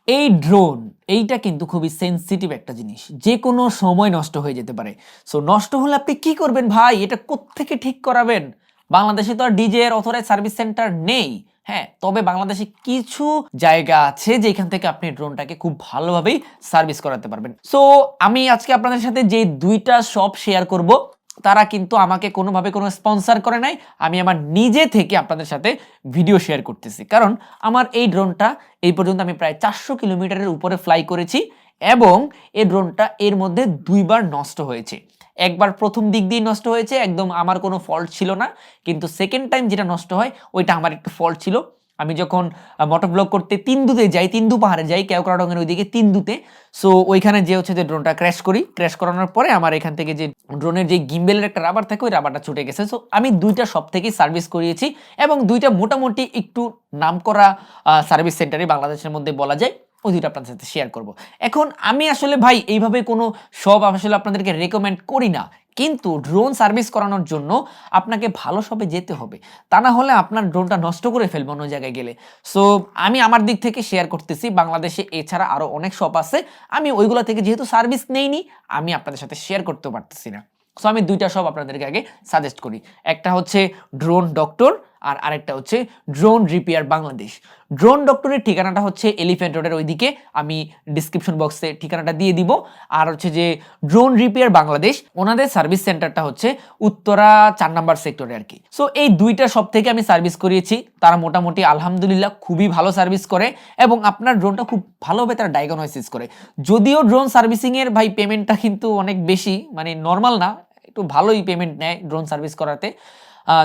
এই ড্রোন এইটা কিন্তু খুবই সেনসিটিভ একটা জিনিস, যে কোনো সময় নষ্ট হয়ে যেতে পারে। সো নষ্ট হলে আপনি কি করবেন ভাই, এটা কোত্থেকে ঠিক করাবেন? বাংলাদেশে তো আর ডিজে এর অথরাইজ সার্ভিস সেন্টার নেই। হ্যাঁ, তবে বাংলাদেশে কিছু জায়গা আছে যেখান থেকে আপনি ড্রোনটাকে খুব ভালোভাবেই সার্ভিস করাতে পারবেন। সো আমি আজকে আপনাদের সাথে যে দুইটা শপ শেয়ার করব, তারা কিন্তু আমাকে কোনোভাবে কোনো স্পন্সর করে নাই। আমি আমার নিজে থেকে আপনাদের সাথে ভিডিও শেয়ার করতেছি, কারণ আমার এই ড্রোনটা এই পর্যন্ত আমি প্রায় 400 কিলোমিটারের উপরে ফ্লাই করেছি এবং এই ড্রোনটা এর মধ্যে দুইবার নষ্ট হয়েছে। একবার প্রথম দিক দিয়ে নষ্ট হয়েছে, একদম আমার কোনো ফল্ট ছিল না, কিন্তু সেকেন্ড টাইম যেটা নষ্ট হয় ওইটা আমার একটু ফল্ট ছিল। আমি যখন মোটরব্লগ করতে তিনদুতে যাই, তিনদু পাহাড়ে যাই, কেওক্রাডঙের ওইদিকে তিনদুতে। সো ওইখানে যে হচ্ছে যে ড্রোনটা ক্র্যাশ করি, ক্র্যাশ করানোর পরে আমার এখান থেকে যে ড্রোনের যে গিম্বেলের একটা রাবার থাকে ওই রাবারটা ছুটে গেছে। সো আমি দুইটা সব থেকেই সার্ভিস করিয়েছি এবং দুইটা মোটামুটি একটু নামকরা সার্ভিস সেন্টারই বাংলাদেশের মধ্যে বলা যায়। ওই দুইটা আপনাদের সাথে শেয়ার করব। এখন আমি আসলে ভাই এইভাবে কোনো সব আসলে আপনাদেরকে রেকমেন্ড করি না, কিন্তু ড্রোন সার্ভিস করানোর জন্য আপনাকে ভালো শপে যেতে হবে, তা না হলে আপনার ড্রোনটা নষ্ট করে ফেলবে অন্য জায়গায় গেলে। সো আমি আমার দিক থেকে শেয়ার করতেছি, বাংলাদেশে এছাড়া আরও অনেক শপ আছে, আমি ওইগুলো থেকে যেহেতু সার্ভিস নেইনি আমি আপনাদের সাথে শেয়ার করতে পারতেছি না। সো আমি দুইটা শপ আপনাদেরকে আগে সাজেস্ট করি, একটা হচ্ছে ড্রোন ডক্টর আর আরেকটা হচ্ছে ড্রোন রিপেয়ার বাংলাদেশ। ড্রোন ডক্টরের ঠিকানাটা হচ্ছে এলিফ্যান্ট রোডের ওইদিকে, আমি ডিসক্রিপশন বক্সে ঠিকানাটা দিয়ে দিব। আর হচ্ছে যে ড্রোন রিপেয়ার বাংলাদেশ, ওনাদের সার্ভিস সেন্টারটা হচ্ছে উত্তরা 4 নাম্বার সেক্টরে আর কি। সো এই দুইটা সব থেকে আমি সার্ভিস করিয়েছি, তারা মোটামুটি আলহামদুলিল্লাহ খুবই ভালো সার্ভিস করে এবং আপনার ড্রোনটা খুব ভালোভাবে তারা ডায়াগনোসিস করে। যদিও ড্রোন সার্ভিসিং এর ভাই পেমেন্টটা কিন্তু অনেক বেশি, মানে নর্মাল না, একটু ভালোই পেমেন্ট নেয় ড্রোন সার্ভিস করাতে।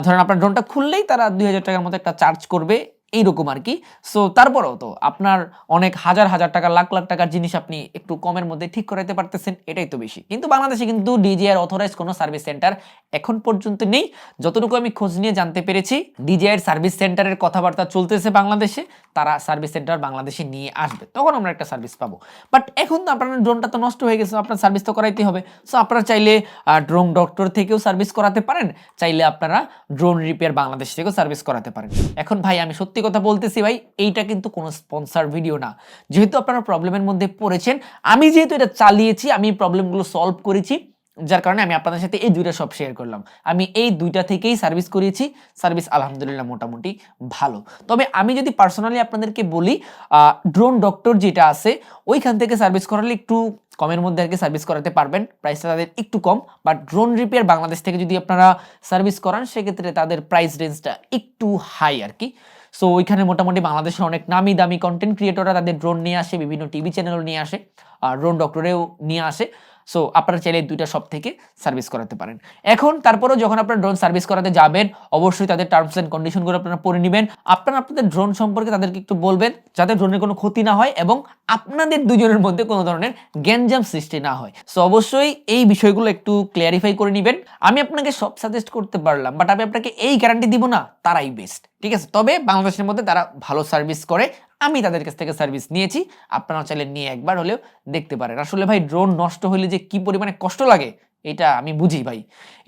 ধরেন আপনার ড্রোনটা খুললেই তারা 2000 টাকার মতো একটা চার্জ করবে, এইরকম আর কি। সো তারপরেও তো আপনার অনেক হাজার হাজার টাকা, লাখ লাখ টাকার জিনিস আপনি একটু কমের মধ্যে ঠিক করাতে পারতেছেন, এটাই তো বেশি। কিন্তু বাংলাদেশে কিন্তু ডিজিআই অথরাইজ কোনো সার্ভিস সেন্টার এখন পর্যন্ত নেই। যতটুকু আমি খোঁজ নিয়ে জানতে পেরেছি, ডিজিআই সার্ভিস সেন্টারের কথাবার্তা চলতেছে বাংলাদেশে, তারা সার্ভিস সেন্টার বাংলাদেশে নিয়ে আসবে, তখন আমরা একটা সার্ভিস পাবো। বাট এখন তো আপনার ড্রোনটা তো নষ্ট হয়ে গেছে, আপনার সার্ভিস তো করাইতে হবে। সো আপনারা চাইলে ড্রোন ডক্টর থেকেও সার্ভিস করাতে পারেন, চাইলে আপনারা ড্রোন রিপেয়ার বাংলাদেশ থেকেও সার্ভিস করাতে পারেন। এখন ভাই আমি সত্যি কথা বলতেছি ভাই, এইটা কিন্তু কোনো স্পন্সর ভিডিও না। যেহেতু আপনারা প্রবলেমের মধ্যে পড়েছেন, আমি যেহেতু এটা চালিয়েছি, আমি প্রবলেমগুলো সলভ করেছি, যার কারণে আমি আপনাদের সাথে এই দুইটা সব শেয়ার করলাম। আমি এই দুইটা থেকেই সার্ভিস করিয়েছি, সার্ভিস আলহামদুলিল্লাহ মোটামুটি ভালো। তবে আমি যদি পার্সোনালি আপনাদেরকে বলি, ড্রোন ডক্টর যেটা আছে ওইখান থেকে সার্ভিস করালে একটু কমের মধ্যে আর কি সার্ভিস করাতে পারবেন, প্রাইসটা তাদের একটু কম। বাট ড্রোন রিপেয়ার বাংলাদেশ থেকে যদি আপনারা সার্ভিস করান, সেক্ষেত্রে তাদের প্রাইস রেঞ্জটা একটু হাই আর কি। সো ওইখানে মোটামুটি বাংলাদেশের অনেক নামি দামি কন্টেন্ট ক্রিয়েটররা তাদের ড্রোন নিয়ে আসে, বিভিন্ন টিভি চ্যানেলও নিয়ে আসে, আর ড্রোন ডক্টরেও নিয়ে আসে। সো আপনারা চাইলে দুইটা সব থেকে সার্ভিস করাতে পারেন। এখন তারপরেও যখন আপনারা ড্রোন সার্ভিস করাতে যাবেন, অবশ্যই তাদের টার্মস অ্যান্ড কন্ডিশনগুলো আপনারা পড়ে নেবেন। আপনারা আপনাদের ড্রোন সম্পর্কে তাদেরকে একটু বলবেন, যাতে ড্রোনের কোনো ক্ষতি না হয় এবং আপনাদের দুজনের মধ্যে কোনো ধরনের গ্যাঞ্জাম সৃষ্টি না হয়। সো অবশ্যই এই বিষয়গুলো একটু ক্লিয়ারিফাই করে নেবেন। আমি আপনাকে সব সাজেস্ট করতে পারলাম, বাট আমি আপনাকে এই গ্যারান্টি দিব না তারাই বেস্ট, ঠিক আছে? তবে বাংলাদেশের মধ্যে তারা ভালো সার্ভিস করে, আমি তাদের কাছ থেকে সার্ভিস নিয়েছি, আপনারা চাইলে নিয়ে একবার হলেও দেখতে পারেন। আসলে ভাই ড্রোন নষ্ট হলে যে কি পরিমাণে কষ্ট লাগে এটা আমি বুঝি ভাই।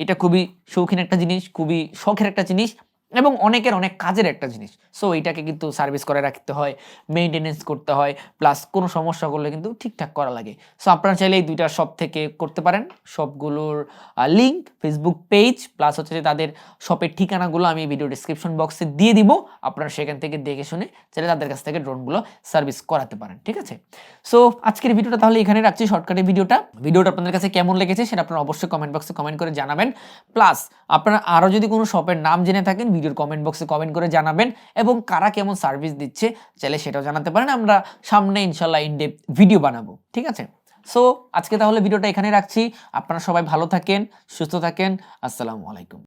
এটা খুবই শৌখিন একটা জিনিস, খুবই শখের একটা জিনিস এবং অনেকের অনেক কাজের একটা জিনিস। সো এইটাকে কিন্তু সার্ভিস করে রাখতে হয়, মেইনটেনেন্স করতে হয়, প্লাস কোনো সমস্যা করলে কিন্তু ঠিকঠাক করা লাগে। সো আপনারা চাইলে এই দুইটা শপ থেকে করতে পারেন। শপগুলোর লিঙ্ক, ফেসবুক পেজ প্লাস হচ্ছে তাদের শপের ঠিকানাগুলো আমি ভিডিও ডিসক্রিপশন বক্সে দিয়ে দিব। আপনারা সেখান থেকে দেখে শুনে চাইলে তাদের কাছ থেকে ড্রোনগুলো সার্ভিস করাতে পারেন, ঠিক আছে? সো আজকের ভিডিওটা তাহলে এখানে রাখছি, শর্টকাটে ভিডিওটা আপনাদের কাছে কেমন লেগেছে সেটা আপনারা অবশ্যই কমেন্ট বক্সে কমেন্ট করে জানাবেন। প্লাস আপনারা আরও যদি কোনো শপের নাম জেনে থাকেন, ভিডিওর কমেন্ট বক্সে কমেন্ট করে জানাবেন এবং কারা কেমন সার্ভিস দিচ্ছে চাইলে সেটাও জানাতে পারেন। আমরা সামনে ইনশাল্লাহ ইনডেপথ ভিডিও বানাবো, ঠিক আছে? সো আজকে তাহলে ভিডিওটা এখানে রাখছি। আপনারা সবাই ভালো থাকেন, সুস্থ থাকেন। আসসালামু আলাইকুম।